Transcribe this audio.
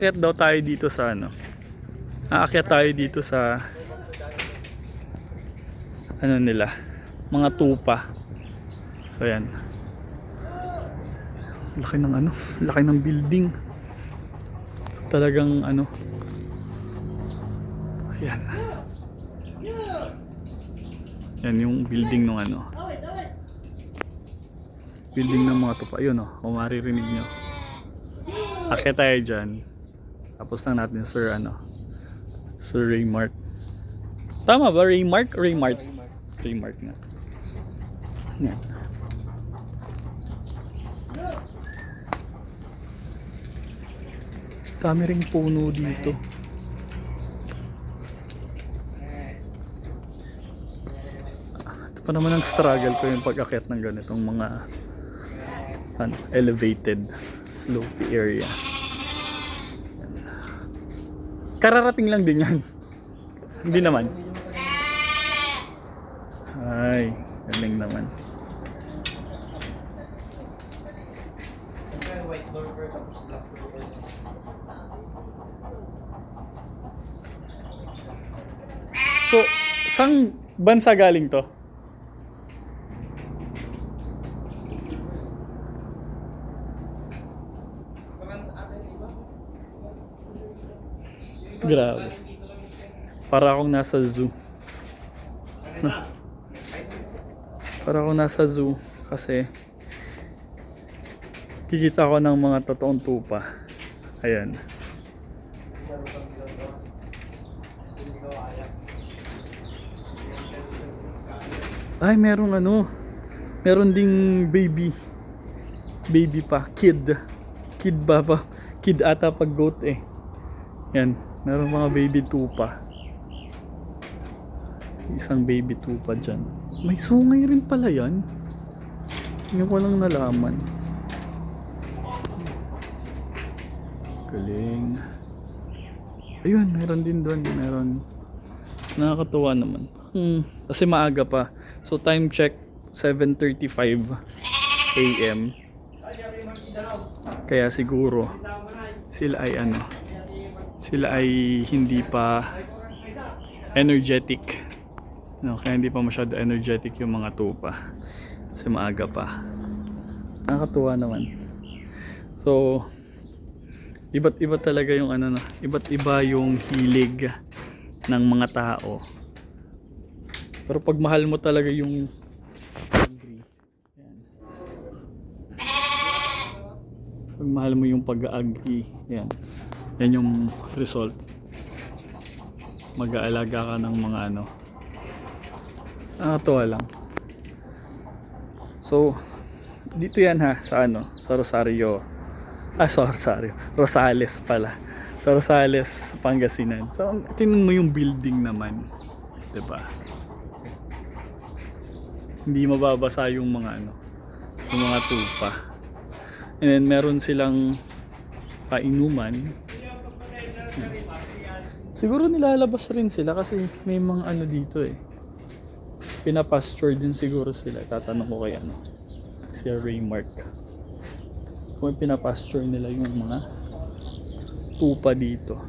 Aakyat daw tayo dito sa ano. Aakyat tayo dito sa ano nila, mga tupa. So yan. Laki ng ano, laki ng building. So talagang ano. Ayan. Yan yung building ng ano. Building ng mga tupa. Ayun kung maririnig nyo. Akyat tayo dyan. Tapos lang natin Sir Raymark. Tama ba? Raymark? Raymark nga. Yan. Dami ring puno dito. Ito pa naman ang struggle ko yung pag-akyat ng ganitong mga elevated slopey area. Kararating lang din yan. Hindi naman. Ay, galing naman. So, saan bansa galing to? Grabe. Para akong nasa zoo. Para akong nasa zoo kasi kikita ko ng mga totoong tupa. Ayan. Ay, meron meron ding baby pa, kid ata pag goat yan, meron mga baby tupa, isang baby tupa dyan. May sungay rin pala yan, hindi ko lang nalaman. Galing. Ayun, meron din doon, nakakatuwa naman. Kasi maaga pa. So time check 7:35 AM. Kaya siguro sila ay hindi pa energetic. Kaya hindi pa masyado energetic yung mga tupa. Kasi maaga pa. Nakakatuwa naman. So iba't iba talaga yung iba't iba yung hilig ng mga tao. Pero pag mahal mo talaga yung agree. Pag mahal mo yung pag-agree, yan yung result. Mag-aalaga ka ng mga nakakatuwa lang. So dito yan sa sa Rosario. Rosales pala. Sa Rosales, Pangasinan. So tingnan mo yung building naman, 'di ba? Hindi mababasa yung mga yung mga tupa. And then meron silang painuman. Siguro nilalabas rin sila kasi may mga dito pinapasture din siguro sila. Tatanong ko kay si Raymark kung pinapasture nila yung mga tupa dito.